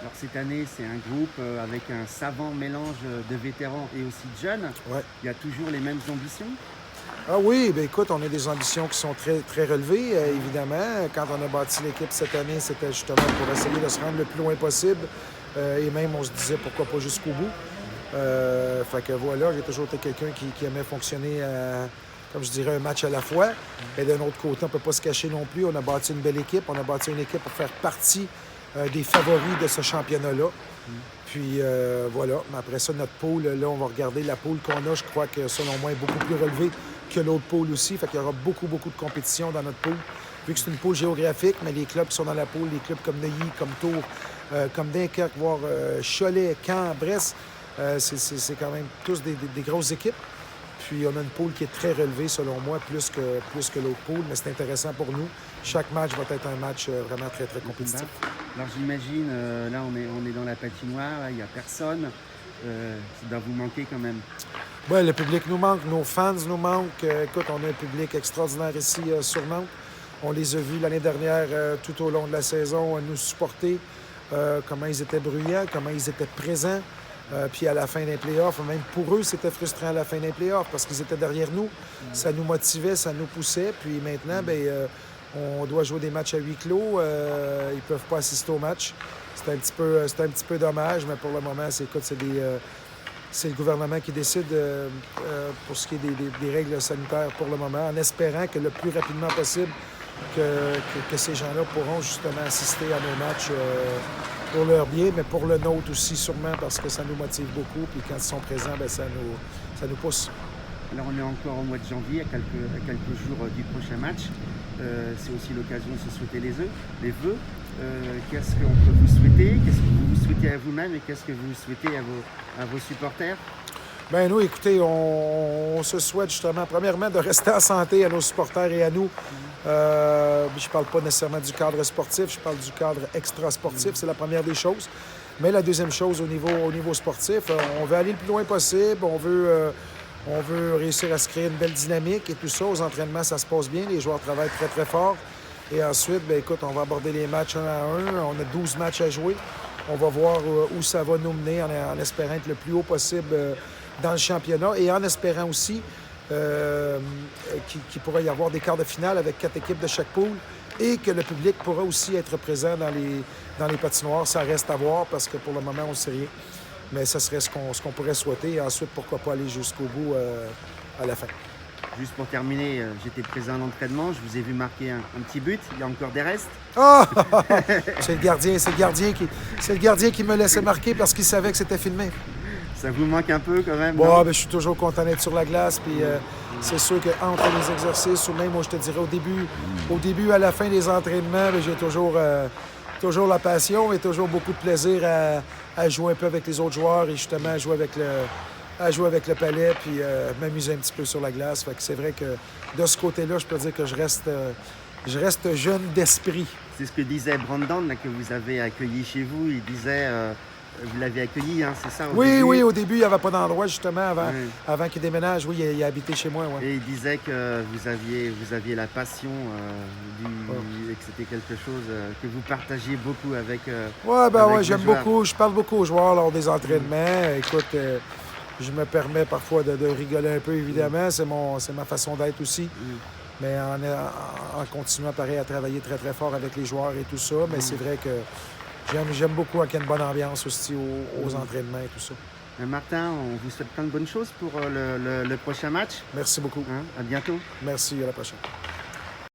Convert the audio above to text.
Alors cette année, c'est un groupe avec un savant mélange de vétérans et aussi de jeunes. Ouais. Il y a toujours les mêmes ambitions? Ah oui, bien écoute, on a des ambitions qui sont très, très relevées, évidemment. Quand on a bâti l'équipe cette année, c'était justement pour essayer de se rendre le plus loin possible. Et même, on se disait pourquoi pas jusqu'au bout. Fait que voilà, j'ai toujours été quelqu'un qui aimait fonctionner, comme je dirais, un match à la fois. Mais d'un autre côté, on ne peut pas se cacher non plus. On a bâti une belle équipe. On a bâti une équipe pour faire partie des favoris de ce championnat-là. Puis voilà, mais après ça, notre pool, là, on va regarder la pool qu'on a. Je crois que selon moi, est beaucoup plus relevée que l'autre pool aussi. Fait qu'il y aura beaucoup, beaucoup de compétition dans notre pool. Vu que c'est une pool géographique, mais les clubs qui sont dans la pool, les clubs comme Neuilly, comme Tours, comme Dunkerque, voire Cholet, Caen, Brest, c'est quand même tous des grosses équipes. Puis on a une pool qui est très relevée, selon moi, plus que l'autre pool, mais c'est intéressant pour nous. Chaque match va être un match vraiment très, très compétitif. Alors j'imagine, là on est dans la patinoire, il n'y a personne. Ça doit vous manquer quand même. Oui, le public nous manque, nos fans nous manquent. Écoute, on a un public extraordinaire ici sur Nantes. On les a vus l'année dernière tout au long de la saison nous supporter, comment ils étaient bruyants, comment ils étaient présents. Puis à la fin des playoffs, même pour eux, c'était frustrant à la fin des playoffs parce qu'ils étaient derrière nous. Ça nous motivait, ça nous poussait. Puis maintenant, on doit jouer des matchs à huis clos. Ils ne peuvent pas assister au match. C'est un petit peu dommage, mais pour le moment, c'est le gouvernement qui décide pour ce qui est des règles sanitaires pour le moment, en espérant que le plus rapidement possible que ces gens-là pourront justement assister à nos matchs pour leur bien, mais pour le nôtre aussi sûrement parce que ça nous motive beaucoup. Puis quand ils sont présents, ça nous pousse. Alors on est encore au mois de janvier, à quelques jours du prochain match. C'est aussi l'occasion de se souhaiter les vœux. Qu'est-ce qu'on peut vous souhaiter? Qu'est-ce que vous vous souhaitez à vous-même et qu'est-ce que vous souhaitez à vos supporters? Bien, nous, écoutez, on se souhaite justement, premièrement, de rester en santé à nos supporters et à nous. Je ne parle pas nécessairement du cadre sportif, je parle du cadre extra-sportif, c'est la première des choses. Mais la deuxième chose, au niveau sportif, on veut aller le plus loin possible, on veut réussir à se créer une belle dynamique et tout ça. Aux entraînements, ça se passe bien, les joueurs travaillent très, très fort. Et ensuite, écoute, on va aborder les matchs un à un. On a 12 matchs à jouer. On va voir où ça va nous mener en espérant être le plus haut possible dans le championnat et en espérant aussi qu'il pourra y avoir des quarts de finale avec 4 équipes de chaque poule et que le public pourra aussi être présent dans les patinoires. Ça reste à voir parce que pour le moment, on ne sait rien. Mais ça serait ce qu'on pourrait souhaiter. Et ensuite, pourquoi pas aller jusqu'au bout à la fin. Juste pour terminer, j'étais présent à l'entraînement, je vous ai vu marquer un petit but, il y a encore des restes. Ah! C'est le gardien qui me laissait marquer parce qu'il savait que c'était filmé. Ça vous manque un peu quand même? Bon, je suis toujours content d'être sur la glace. Puis c'est sûr qu'entre les exercices, ou même, moi, je te dirais, au début à la fin des entraînements, j'ai toujours la passion et toujours beaucoup de plaisir à jouer un peu avec les autres joueurs et justement à jouer avec le palais puis m'amuser un petit peu sur la glace. Fait que c'est vrai que de ce côté-là, je peux dire que je reste jeune d'esprit. C'est ce que disait Brandon, là, que vous avez accueilli chez vous. Il disait, vous l'avez accueilli, hein, c'est ça? Oui, au début, il n'y avait pas d'endroit justement avant qu'il déménage. Oui, il a habité chez moi. Ouais. Et il disait que vous aviez la passion et que c'était quelque chose que vous partagiez beaucoup avec. Ouais, j'aime beaucoup. Je parle beaucoup aux joueurs lors des entraînements. Écoute. Je me permets parfois de rigoler un peu, évidemment. C'est ma façon d'être aussi. Mais en continuant, pareil, à travailler très, très fort avec les joueurs et tout ça. Mais c'est vrai que j'aime beaucoup qu'il y ait une bonne ambiance aussi aux entraînements et tout ça. Martin, on vous souhaite plein de bonnes choses pour le prochain match. Merci beaucoup. À bientôt. Merci, à la prochaine.